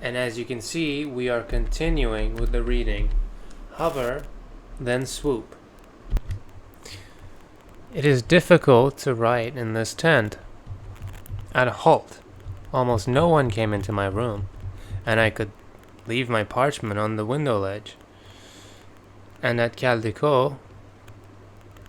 And as you can see, we are continuing with the reading. Hover, then swoop. It is difficult to write in this tent. At a halt, almost no one came into my room, and I could leave my parchment on the window ledge. And at Caldecott,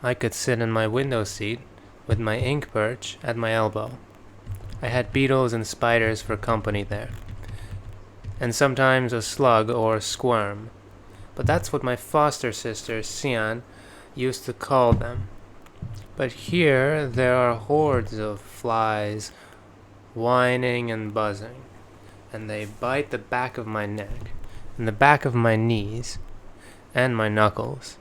I could sit in my window seat with my ink perch at my elbow. I had beetles and spiders for company there, and sometimes a slug or a squirm, but that's what my foster sister, Sian, used to call them. But here there are hordes of flies, whining and buzzing, and they bite the back of my neck, and the back of my knees, and my knuckles.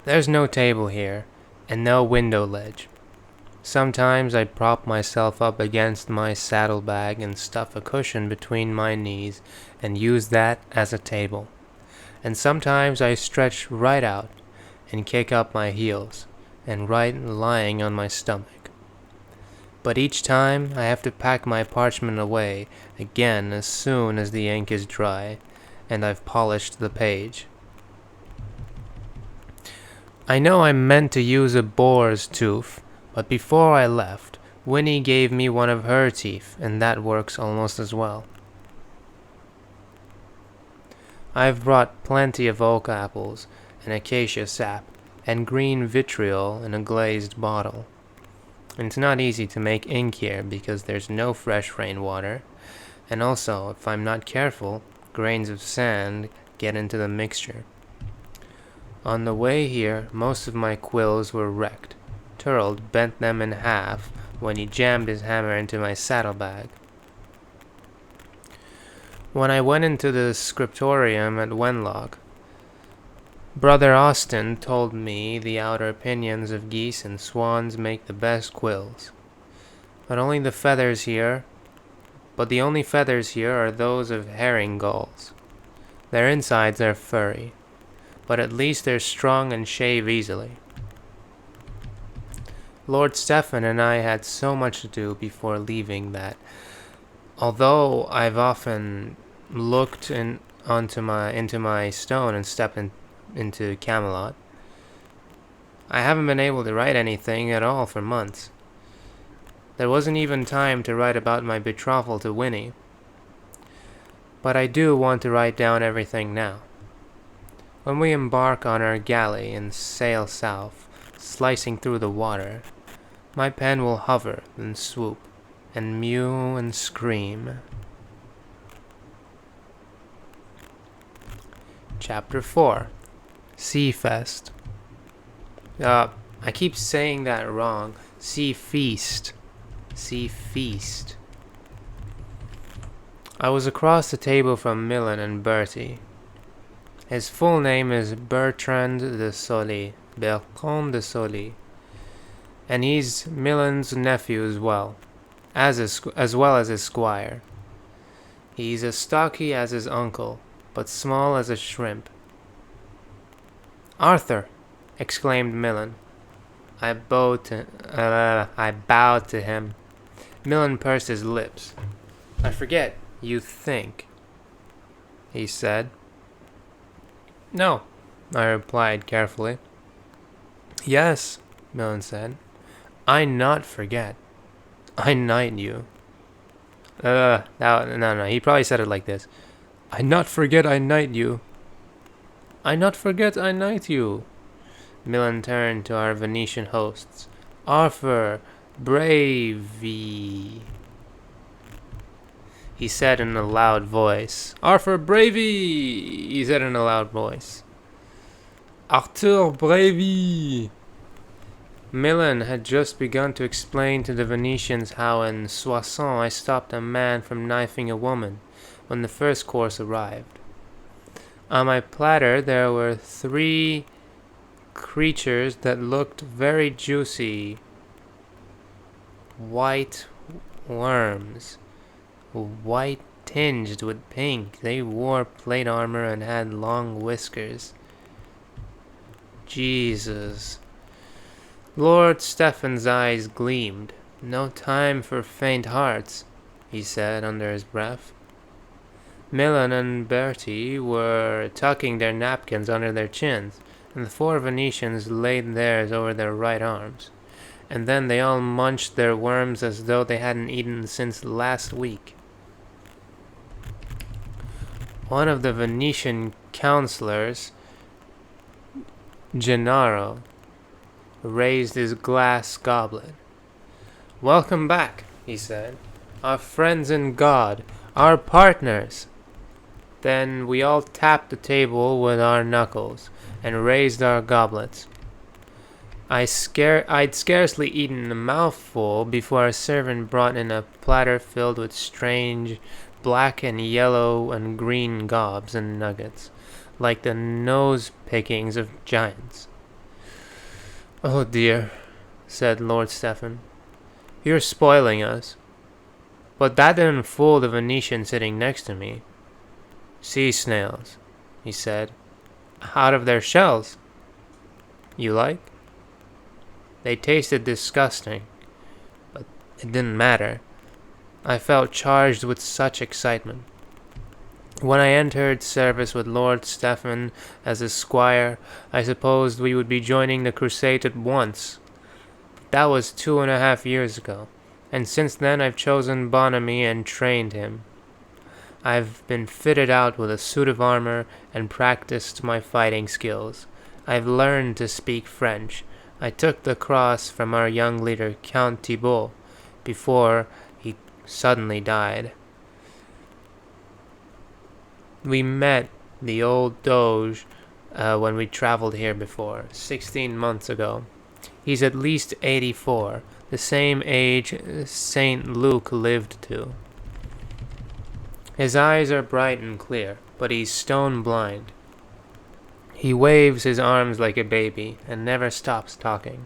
There's no table here, and no window ledge. Sometimes I prop myself up against my saddlebag and stuff a cushion between my knees and use that as a table. And sometimes I stretch right out and kick up my heels and write lying on my stomach. But each time I have to pack my parchment away again as soon as the ink is dry and I've polished the page. I know I meant to use a boar's tooth, but before I left, Winnie gave me one of her teeth, and that works almost as well. I've brought plenty of oak apples, and acacia sap, and green vitriol in a glazed bottle. And it's not easy to make ink here because there's no fresh rainwater, and also, if I'm not careful, grains of sand get into the mixture. On the way here, most of my quills were wrecked. Turld bent them in half when he jammed his hammer into my saddlebag. When I went into the scriptorium at Wenlock, Brother Austin told me the outer pinions of geese and swans make the best quills. But the only feathers here are those of herring gulls. Their insides are furry, but at least they're strong and shave easily. Lord Stephen and I had so much to do before leaving that, although I've often looked into my stone and stepped into Camelot, I haven't been able to write anything at all for months. There wasn't even time to write about my betrothal to Winnie. But I do want to write down everything now. When we embark on our galley and sail south, slicing through the water, my pen will hover and swoop, and mew and scream. Chapter 4. Sea Fest. I keep saying that wrong. Sea Feast. Sea Feast. I was across the table from Millen and Bertie. His full name is Bertrand de Sully, and he's Millen's nephew as well as his squire. He's as stocky as his uncle, but small as a shrimp. "Arthur!" exclaimed Millen. I bowed to him. Millen pursed his lips. "I forget, you think," he said. "No," I replied carefully. "Yes," Millen said. "I not forget. I knight you." No, he probably said it like this. "I not forget I knight you." "I not forget I knight you." Millen turned to our Venetian hosts. "Arthur, bravey," he said in a loud voice. "Arthur, bravey," he said in a loud voice. "Arthur, bravey." Millen had just begun to explain to the Venetians how in Soissons I stopped a man from knifing a woman when the first course arrived. On my platter there were 3 creatures that looked very juicy. White worms, white tinged with pink. They wore plate armor and had long whiskers. Jesus. Lord Stephen's eyes gleamed. No time for faint hearts. he said under his breath. Milan and Bertie were tucking their napkins under their chins, and the 4 Venetians laid theirs over their right arms. And then they all munched their worms as though they hadn't eaten since last week. One of the Venetian councillors, Gennaro, raised his glass goblet. "Welcome back," he said. "Our friends in God, our partners." Then we all tapped the table with our knuckles and raised our goblets. I'd scarcely eaten a mouthful before a servant brought in a platter filled with strange black and yellow and green gobs and nuggets, like the nose-pickings of giants. "Oh dear," said Lord Stephen. "You're spoiling us." But that didn't fool the Venetian sitting next to me. "Sea snails," he said. "Out of their shells. You like?" They tasted disgusting, but it didn't matter. I felt charged with such excitement. When I entered service with Lord Stephen as his squire, I supposed we would be joining the crusade at once. That was 2.5 years ago, and since then I've chosen Bonamy and trained him. I've been fitted out with a suit of armor and practiced my fighting skills. I've learned to speak French. I took the cross from our young leader, Count Thibault, before he suddenly died. We met the old Doge when we traveled here before, 16 months ago. He's at least 84, the same age St. Luke lived to. His eyes are bright and clear, but he's stone blind. He waves his arms like a baby and never stops talking.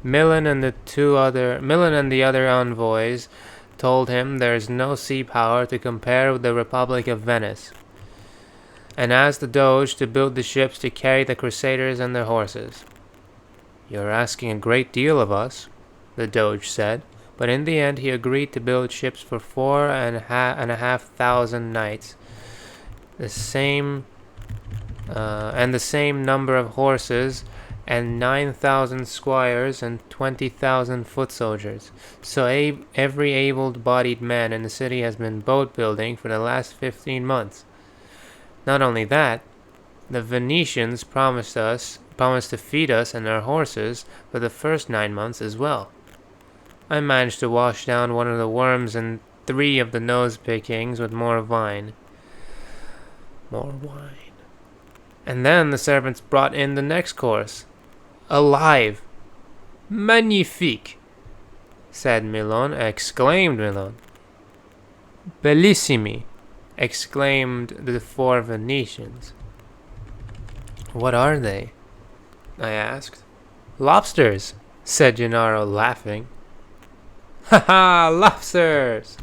Milan and the other envoys told him there's no sea power to compare with the Republic of Venice, and asked the Doge to build the ships to carry the Crusaders and their horses. "You're asking a great deal of us," the Doge said, but in the end he agreed to build ships for 4,500 knights, the same number of horses, and 9,000 squires and 20,000 foot soldiers. So every able-bodied man in the city has been boat building for the last 15 months. Not only that, the Venetians promised to feed us and our horses for the first 9 months as well. I managed to wash down one of the worms and 3 of the nose-pickings with more wine. More wine. And then the servants brought in the next course. Alive! Magnifique! exclaimed Milon. Bellissimi! Exclaimed the 4 Venetians. "What are they?" I asked. "Lobsters," said Gennaro, laughing. "Ha ha! Lobsters!"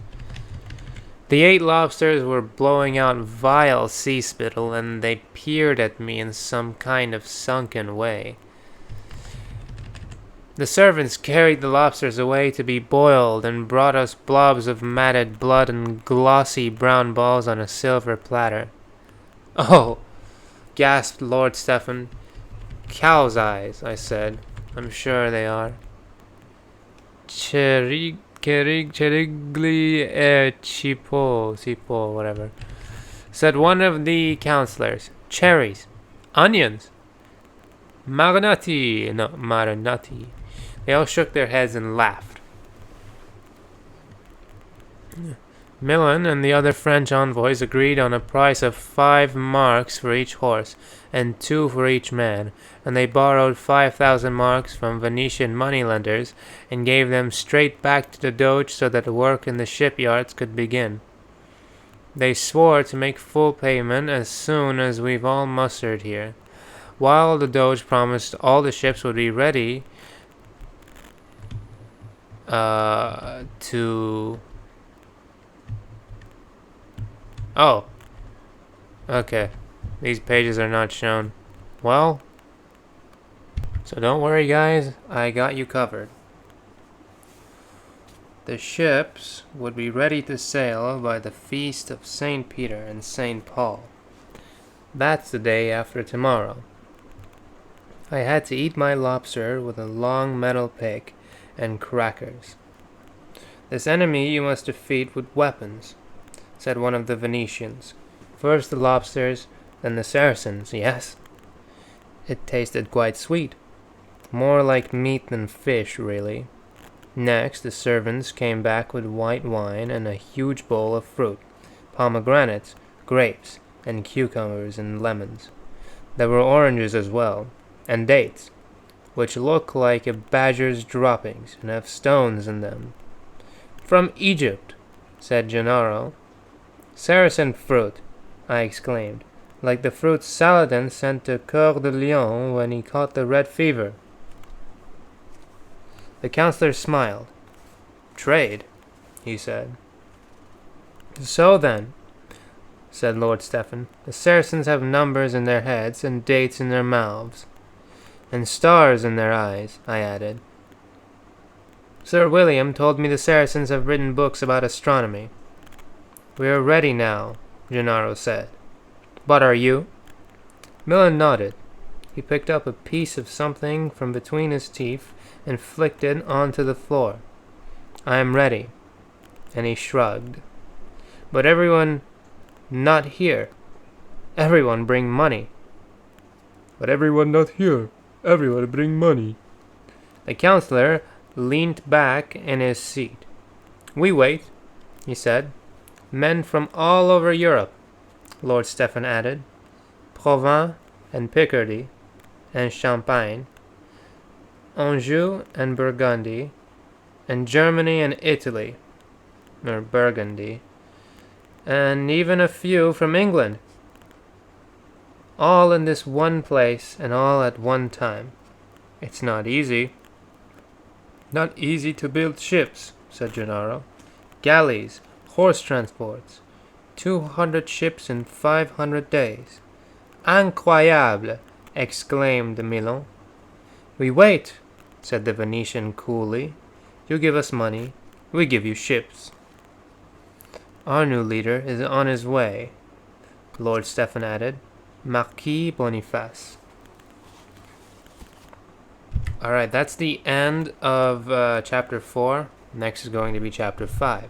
The 8 lobsters were blowing out vile sea spittle, and they peered at me in some kind of sunken way. The servants carried the lobsters away to be boiled and brought us blobs of matted blood and glossy brown balls on a silver platter. "Oh!" gasped Lord Stephen. "Cow's eyes," I said. "I'm sure they are." Cherigli cipo, whatever, said one of the councillors. "Cherries, onions, marinati." They all shook their heads and laughed. Milan and the other French envoys agreed on a price of 5 marks for each horse, and 2 for each man, and they borrowed 5,000 marks from Venetian moneylenders and gave them straight back to the Doge so that the work in the shipyards could begin. They swore to make full payment as soon as we've all mustered here, while the Doge promised all the ships would be ready to... Oh. Okay. These pages are not shown. Well, so don't worry, guys. I got you covered. The ships would be ready to sail by the feast of St. Peter and St. Paul. That's the day after tomorrow. I had to eat my lobster with a long metal pick and crackers. This enemy you must defeat with weapons, said one of the Venetians. First the lobsters, then the Saracens, yes? It tasted quite sweet. More like meat than fish, really. Next, the servants came back with white wine and a huge bowl of fruit, pomegranates, grapes, and cucumbers and lemons. There were oranges as well, and dates, which look like a badger's droppings and have stones in them. From Egypt, said Gennaro. Saracen fruit, I exclaimed, like the fruit Saladin sent to Coeur de Lion when he caught the red fever. The councillor smiled. Trade, he said. So then, said Lord Stephen, the Saracens have numbers in their heads and dates in their mouths. And stars in their eyes, I added. Sir William told me the Saracens have written books about astronomy. We are ready now, Gennaro said. But are you? Millen nodded. He picked up a piece of something from between his teeth and flicked it onto the floor. I am ready. And he shrugged. But everyone not here. Everyone bring money. But everyone not here. Everyone bring money. The councillor leaned back in his seat. We wait, he said. Men from all over Europe, Lord Stephen added. Provence and Picardy and Champagne, Anjou and Burgundy, and Germany and Italy, or Burgundy, and even a few from England. All in this one place and all at one time. It's not easy. Not easy to build ships, said Gennaro. Galleys, horse transports. 200 ships in 500 days. Incroyable, exclaimed Milon. We wait, said the Venetian coolly. You give us money, we give you ships. Our new leader is on his way, Lord Stephen added. Marquis Boniface. Alright, that's the end of chapter 4. Next is going to be chapter 5.